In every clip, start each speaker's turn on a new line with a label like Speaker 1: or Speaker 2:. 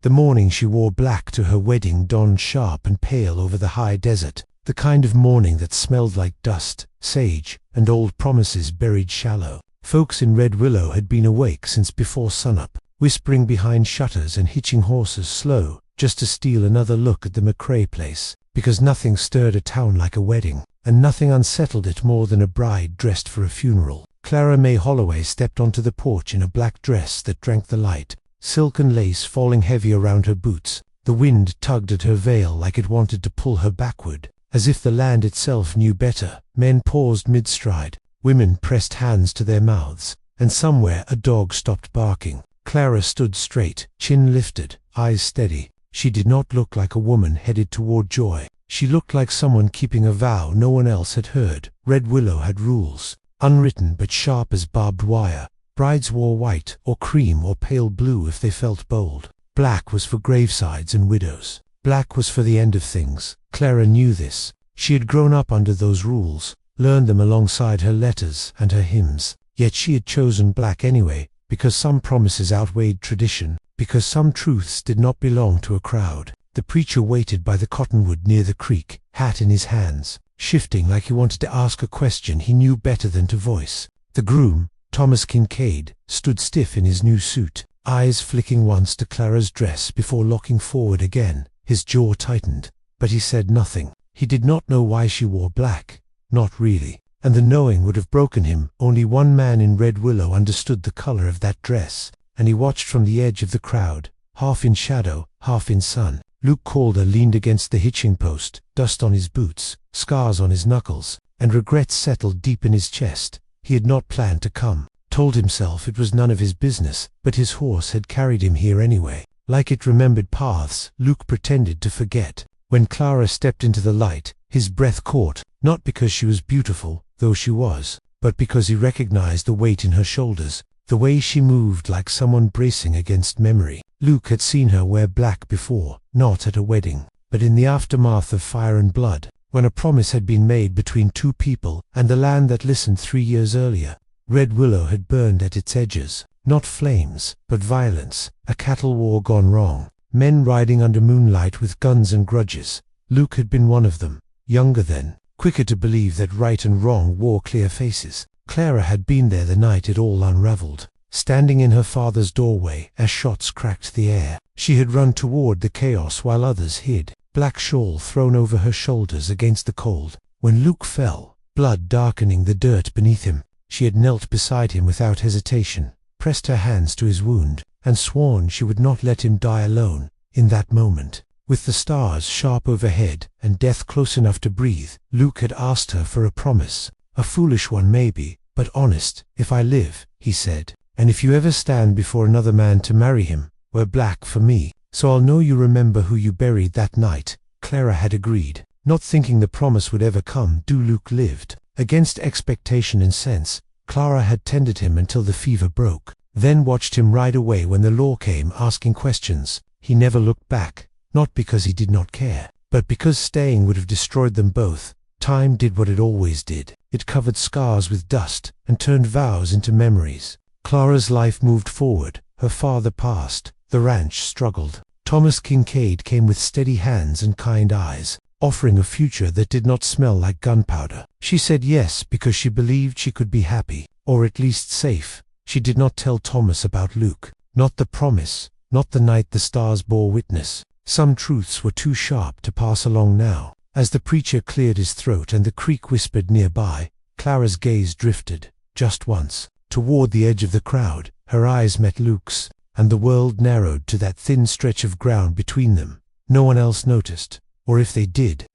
Speaker 1: The mourning she wore black to her wedding dawned sharp and pale over the high desert, the kind of mourning that smelled like dust, sage, and old promises buried shallow. Folks in Red Willow had been awake since before sunup, whispering behind shutters and hitching horses slow, just to steal another look at the McCrae place, because nothing stirred a town like a wedding, and nothing unsettled it more than a bride dressed for a funeral. Clara Holloway stepped onto the porch in a black dress that drank the light, silken lace falling heavy around her boots. The wind tugged at her veil like it wanted to pull her backward, as if the land itself knew better. Men paused mid-stride, women pressed hands to their mouths, and somewhere a dog stopped barking. Clara stood straight, chin lifted, eyes steady. She did not look like a woman headed toward joy. She looked like someone keeping a vow no one else had heard. Red Willow had rules, unwritten but sharp as barbed wire. Brides wore white, or cream, or pale blue if they felt bold. Black was for gravesides and widows. Black was for the end of things. Clara knew this. She had grown up under those rules, learned them alongside her letters and her hymns. Yet she had chosen black anyway, because some promises outweighed tradition, because some truths did not belong to a crowd. The preacher waited by the cottonwood near the creek, hat in his hands, shifting like he wanted to ask a question he knew better than to voice. The groom, Thomas Kincaid, stood stiff in his new suit, eyes flicking once to Clara's dress before locking forward again. His jaw tightened, but he said nothing. He did not know why she wore black, not really, and the knowing would have broken him. Only one man in Red Willow understood the color of that dress, and he watched from the edge of the crowd, half in shadow, half in sun. Luke Calder leaned against the hitching post, dust on his boots, scars on his knuckles, and regret settled deep in his chest. He had not planned to come, told himself it was none of his business, but his horse had carried him here anyway. Like it remembered paths, Luke pretended to forget. When Clara stepped into the light, his breath caught, not because she was beautiful, though she was, but because he recognized the weight in her shoulders, the way she moved like someone bracing against memory. Luke had seen her wear black before, not at a wedding, but in the aftermath of fire and blood, when a promise had been made between two people and the land that listened 3 years earlier. Red Willow had burned at its edges, not flames, but violence, a cattle war gone wrong, men riding under moonlight with guns and grudges. Luke had been one of them, younger then, quicker to believe that right and wrong wore clear faces. Clara had been there the night it all unraveled, standing in her father's doorway as shots cracked the air. She had run toward the chaos while others hid, black shawl thrown over her shoulders against the cold. When Luke fell, blood darkening the dirt beneath him, she had knelt beside him without hesitation, pressed her hands to his wound, and sworn she would not let him die alone. In that moment, with the stars sharp overhead and death close enough to breathe, Luke had asked her for a promise, a foolish one maybe, but honest. "If I live," he said, "and if you ever stand before another man to marry him, wear black for me, so I'll know you remember who you buried that night." Clara had agreed, not thinking the promise would ever come. Luke lived. Against expectation and sense, Clara had tended him until the fever broke, then watched him ride away when the law came asking questions. He never looked back, not because he did not care, but because staying would have destroyed them both. Time did what it always did. It covered scars with dust and turned vows into memories. Clara's life moved forward, her father passed, the ranch struggled. Thomas Kincaid came with steady hands and kind eyes, offering a future that did not smell like gunpowder. She said yes because she believed she could be happy, or at least safe. She did not tell Thomas about Luke, not the promise, not the night the stars bore witness. Some truths were too sharp to pass along now. As the preacher cleared his throat and the creek whispered nearby, Clara's gaze drifted, just once, toward the edge of the crowd. Her eyes met Luke's, and the world narrowed to that thin stretch of ground between them. No one else noticed, or if they did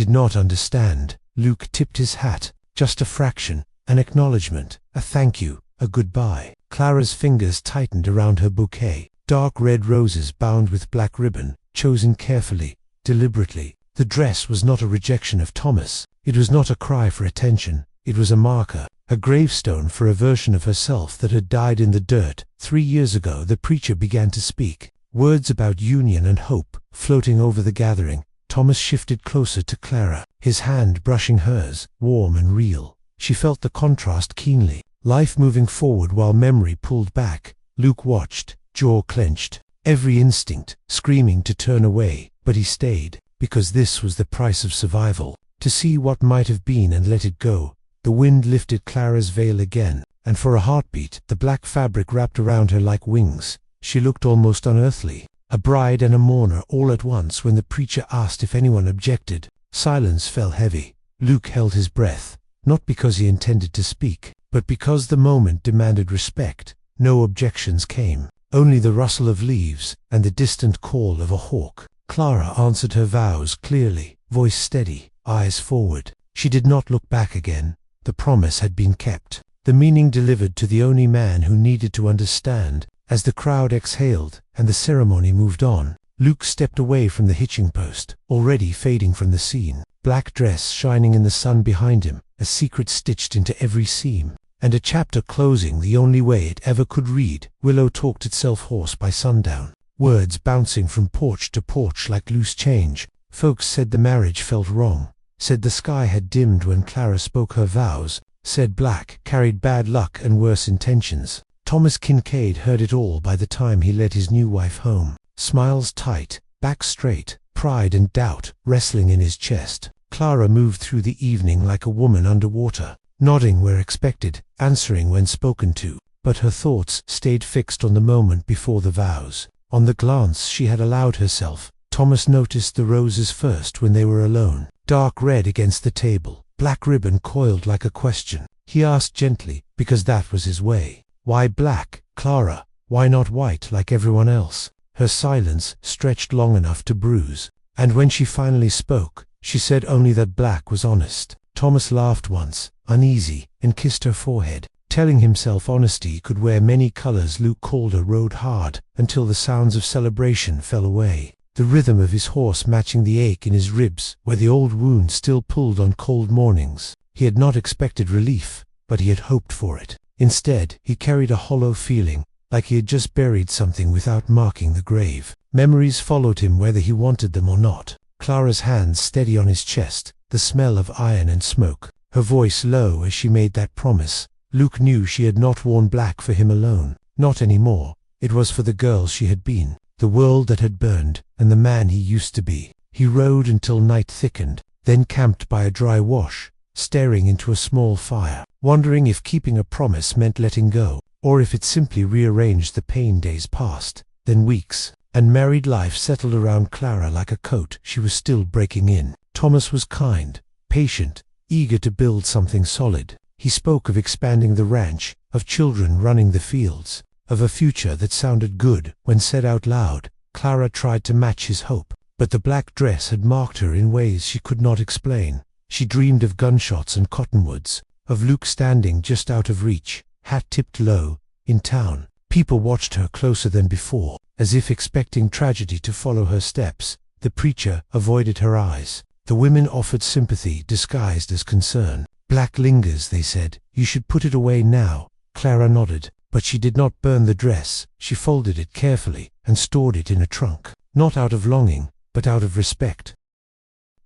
Speaker 1: not understand. Luke tipped his hat, just a fraction, an acknowledgement, a thank you, a goodbye. Clara's fingers tightened around her bouquet, dark red roses bound with black ribbon, chosen carefully, deliberately. The dress was not a rejection of Thomas. It was not a cry for attention. It was a marker, a gravestone for a version of herself that had died in the dirt. 3 years ago the preacher began to speak, words about union and hope, floating over the gathering. Thomas shifted closer to Clara, his hand brushing hers, warm and real. She felt the contrast keenly, life moving forward while memory pulled back. Luke watched, jaw clenched. every instinct screaming to turn away, but he stayed, because this was the price of survival, to see what might have been and let it go. The wind lifted Clara's veil again, and for a heartbeat the black fabric wrapped around her like wings. She looked almost unearthly, a bride and a mourner all at once. When the preacher asked if anyone objected, silence fell heavy. Luke held his breath, not because he intended to speak, but because the moment demanded respect. No objections came, only the rustle of leaves and the distant call of a hawk. Clara answered her vows clearly, voice steady, eyes forward. She did not look back again. The promise had been kept, the meaning delivered to the only man who needed to understand. As the crowd exhaled and the ceremony moved on, Luke stepped away from the hitching post, already fading from the scene. Black dress shining in the sun behind him, a secret stitched into every seam, and a chapter closing the only way it ever could read. Willow talked itself hoarse by sundown, words bouncing from porch to porch like loose change. Folks said the marriage felt wrong, said the sky had dimmed when Clara spoke her vows, said black carried bad luck and worse intentions. Thomas Kincaid heard it all by the time he led his new wife home, smiles tight, back straight, pride and doubt wrestling in his chest. Clara moved through the evening like a woman underwater, nodding where expected, answering when spoken to, but her thoughts stayed fixed on the moment before the vows, on the glance she had allowed herself. Thomas noticed the roses first when they were alone, dark red against the table, black ribbon coiled like a question. He asked gently, because that was his way, "Why black, Clara? Why not white like everyone else?" Her silence stretched long enough to bruise, and when she finally spoke, she said only that black was honest. Thomas laughed once, uneasy, and kissed her forehead, telling himself honesty could wear many colors. Luke Calder rode hard until the sounds of celebration fell away, the rhythm of his horse matching the ache in his ribs where the old wound still pulled on cold mornings. He had not expected relief, but he had hoped for it. Instead, he carried a hollow feeling, like he had just buried something without marking the grave. Memories followed him whether he wanted them or not. Clara's hands steady on his chest, the smell of iron and smoke, her voice low as she made that promise. Luke knew she had not worn black for him alone, not anymore. It was for the girl she had been, the world that had burned, and the man he used to be. He rode until night thickened, then camped by a dry wash, staring into a small fire, wondering if keeping a promise meant letting go, or if it simply rearranged the pain. Days passed, then weeks, and married life settled around Clara like a coat she was still breaking in. Thomas was kind, patient, eager to build something solid. He spoke of expanding the ranch, of children running the fields, of a future that sounded good when said out loud. Clara tried to match his hope, but the black dress had marked her in ways she could not explain. She dreamed of gunshots and cottonwoods, of Luke standing just out of reach, hat tipped low, in town. People watched her closer than before, as if expecting tragedy to follow her steps. The preacher avoided her eyes. The women offered sympathy disguised as concern. "Black lingers," they said. "You should put it away now." Clara nodded, but she did not burn the dress. She folded it carefully and stored it in a trunk, not out of longing, but out of respect.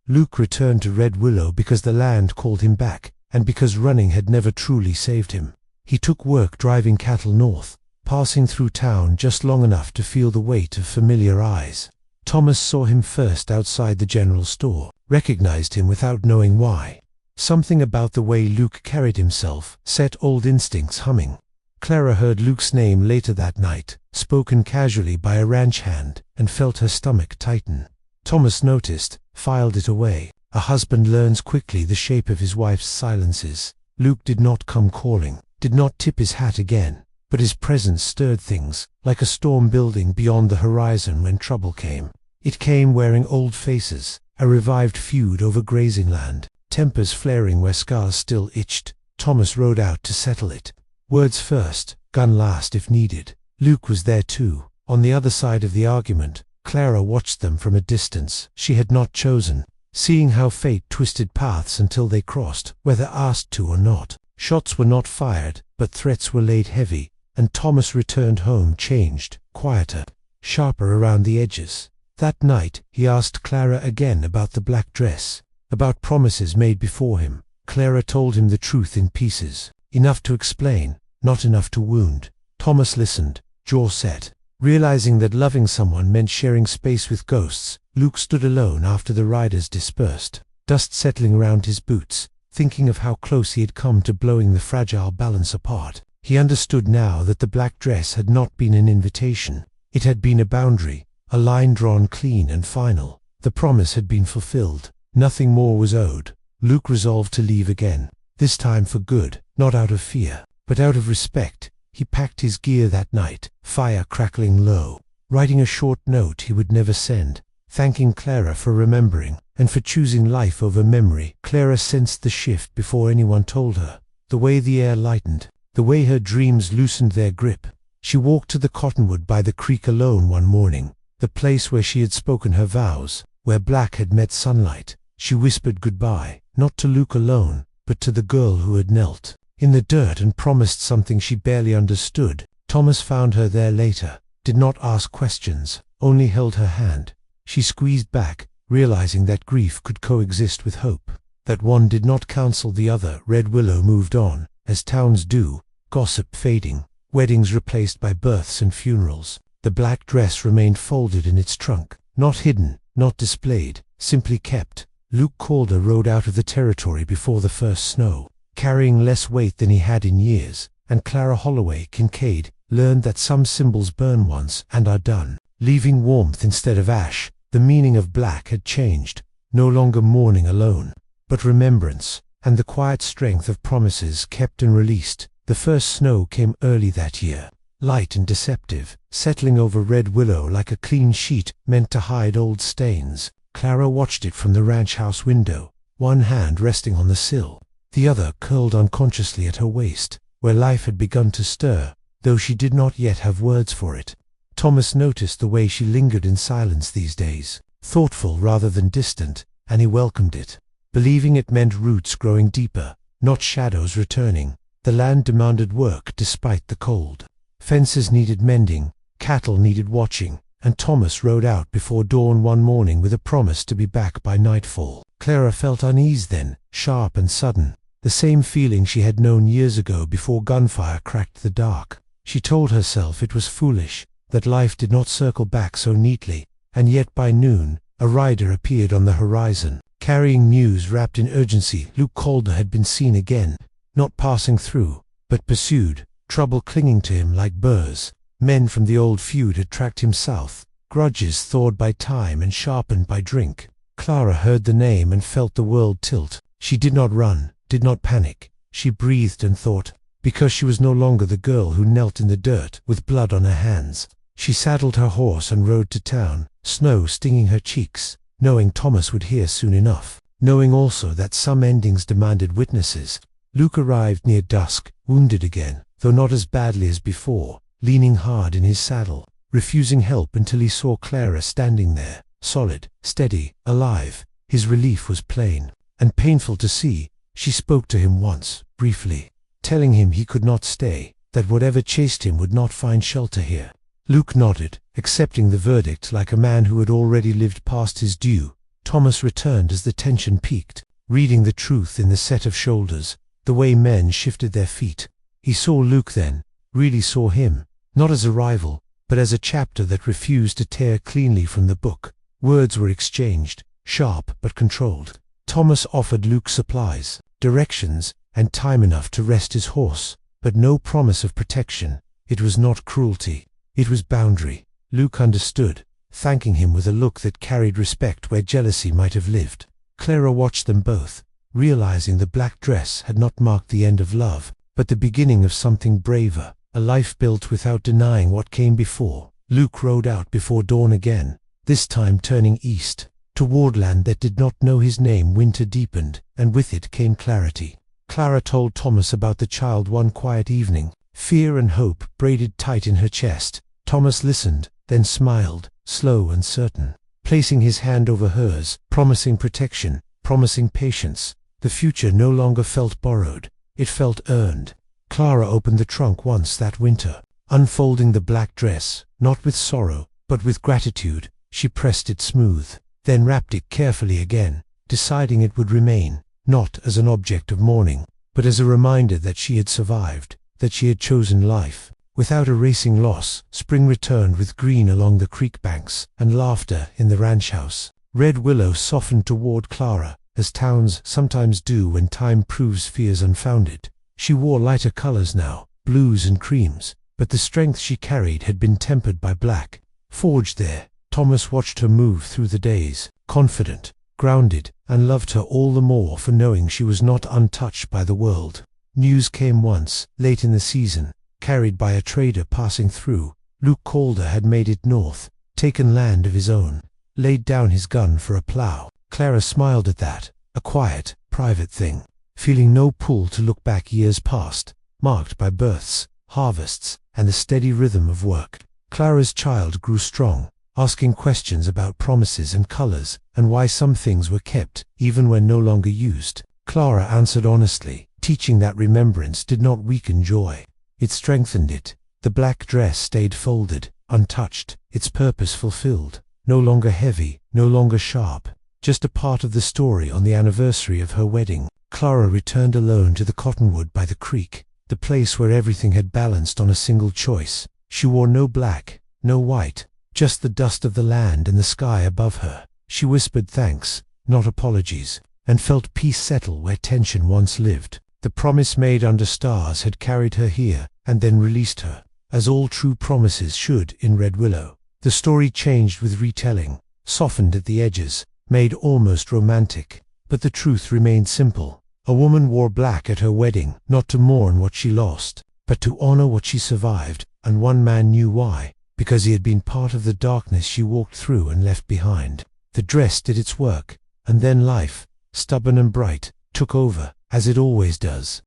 Speaker 1: Luke returned to Red Willow because the land called him back, and because running had never truly saved him. He took work driving cattle north, passing through town just long enough to feel the weight of familiar eyes. Thomas saw him first outside the general store, recognized him without knowing why. Something about the way Luke carried himself set old instincts humming. Clara heard Luke's name later that night, spoken casually by a ranch hand, and felt her stomach tighten. Thomas noticed, filed it away. A husband learns quickly the shape of his wife's silences. Luke did not come calling, did not tip his hat again, but his presence stirred things, like a storm building beyond the horizon when trouble came. It came wearing old faces, a revived feud over grazing land, tempers flaring where scars still itched. Thomas rode out to settle it. Words first, gun last if needed. Luke was there too, on the other side of the argument. Clara watched them from a distance she had not chosen, seeing how fate twisted paths until they crossed, whether asked to or not. Shots were not fired, but threats were laid heavy, and Thomas returned home changed, quieter, sharper around the edges. That night, he asked Clara again about the black dress, about promises made before him. Clara told him the truth in pieces, enough to explain, not enough to wound. Thomas listened, jaw set, Realizing that loving someone meant sharing space with ghosts, Luke stood alone after the riders dispersed, dust settling around his boots, thinking of how close he had come to blowing the fragile balance apart. He understood now that the black dress had not been an invitation. It had been a boundary, a line drawn clean and final. The promise had been fulfilled. Nothing more was owed. Luke resolved to leave again, this time for good, not out of fear, but out of respect. He packed his gear that night, fire crackling low, writing a short note he would never send, thanking Clara for remembering, and for choosing life over memory. Clara sensed the shift before anyone told her, the way the air lightened, the way her dreams loosened their grip. She walked to the cottonwood by the creek alone one morning, the place where she had spoken her vows, where black had met sunlight. She whispered goodbye, not to Luke alone, but to the girl who had knelt in the dirt and promised something she barely understood. Thomas found her there later, did not ask questions, only held her hand. She squeezed back, realizing that grief could coexist with hope, that one did not cancel the other. Red Willow moved on, as towns do, gossip fading, weddings replaced by births and funerals. The black dress remained folded in its trunk, not hidden, not displayed, simply kept. Luke Calder rode out of the territory before the first snow, carrying less weight than he had in years, and Clara Holloway Kincaid learned that some symbols burn once and are done, leaving warmth instead of ash. The meaning of black had changed, no longer mourning alone, but remembrance, and the quiet strength of promises kept and released. The first snow came early that year, light and deceptive, settling over Red Willow like a clean sheet meant to hide old stains. Clara watched it from the ranch house window, one hand resting on the sill, the other curled unconsciously at her waist, where life had begun to stir, though she did not yet have words for it. Thomas noticed the way she lingered in silence these days, thoughtful rather than distant, and he welcomed it, believing it meant roots growing deeper, not shadows returning. The land demanded work despite the cold. Fences needed mending, cattle needed watching, and Thomas rode out before dawn one morning with a promise to be back by nightfall. Clara felt unease then, sharp and sudden, the same feeling she had known years ago before gunfire cracked the dark. She told herself it was foolish, that life did not circle back so neatly, and yet by noon, a rider appeared on the horizon, carrying news wrapped in urgency. Luke Calder had been seen again, not passing through, but pursued, trouble clinging to him like burrs. Men from the old feud had tracked him south, grudges thawed by time and sharpened by drink. Clara heard the name and felt the world tilt. She did not run, did not panic. She breathed and thought, because she was no longer the girl who knelt in the dirt with blood on her hands. She saddled her horse and rode to town, snow stinging her cheeks, knowing Thomas would hear soon enough, knowing also that some endings demanded witnesses. Luke arrived near dusk, wounded again, though not as badly as before, leaning hard in his saddle, refusing help until he saw Clara standing there, solid, steady, alive. His relief was plain and painful to see. She spoke to him once, briefly, telling him he could not stay, that whatever chased him would not find shelter here. Luke nodded, accepting the verdict like a man who had already lived past his due. Thomas returned as the tension peaked, reading the truth in the set of shoulders, the way men shifted their feet. He saw Luke then, really saw him, not as a rival, but as a chapter that refused to tear cleanly from the book. Words were exchanged, sharp but controlled. Thomas offered Luke supplies, directions, and time enough to rest his horse, but no promise of protection. It was not cruelty, it was boundary. Luke understood, thanking him with a look that carried respect where jealousy might have lived. Clara watched them both, realizing the black dress had not marked the end of love, but the beginning of something braver, a life built without denying what came before. Luke rode out before dawn again, this time turning east, toward land that did not know his name. Winter deepened, and with it came clarity. Clara told Thomas about the child one quiet evening, fear and hope braided tight in her chest. Thomas listened, then smiled, slow and certain, placing his hand over hers, promising protection, promising patience. The future no longer felt borrowed, it felt earned. Clara opened the trunk once that winter, unfolding the black dress, not with sorrow, but with gratitude. She pressed it smooth, then wrapped it carefully again, deciding it would remain, not as an object of mourning, but as a reminder that she had survived, that she had chosen life. Without a racing loss, spring returned with green along the creek banks and laughter in the ranch house. Red Willow softened toward Clara, as towns sometimes do when time proves fears unfounded. She wore lighter colors now, blues and creams, but the strength she carried had been tempered by black. Forged there, Thomas watched her move through the days, confident, grounded, and loved her all the more for knowing she was not untouched by the world. News came once, late in the season, carried by a trader passing through. Luke Calder had made it north, taken land of his own, laid down his gun for a plow. Clara smiled at that, a quiet, private thing, feeling no pull to look back years past, marked by births, harvests, and the steady rhythm of work. Clara's child grew strong, asking questions about promises and colors, and why some things were kept, even when no longer used. Clara answered honestly, teaching that remembrance did not weaken joy. It strengthened it. The black dress stayed folded, untouched, its purpose fulfilled. No longer heavy, no longer sharp, just a part of the story. On the anniversary of her wedding, Clara returned alone to the cottonwood by the creek, the place where everything had balanced on a single choice. She wore no black, no white, just the dust of the land and the sky above her. She whispered thanks, not apologies, and felt peace settle where tension once lived. The promise made under stars had carried her here, and then released her, as all true promises should in Red Willow. The story changed with retelling, softened at the edges, made almost romantic, but the truth remained simple. A woman wore black at her wedding, not to mourn what she lost, but to honor what she survived, and one man knew why, because he had been part of the darkness she walked through and left behind. The dress did its work, and then life, stubborn and bright, took over, as it always does.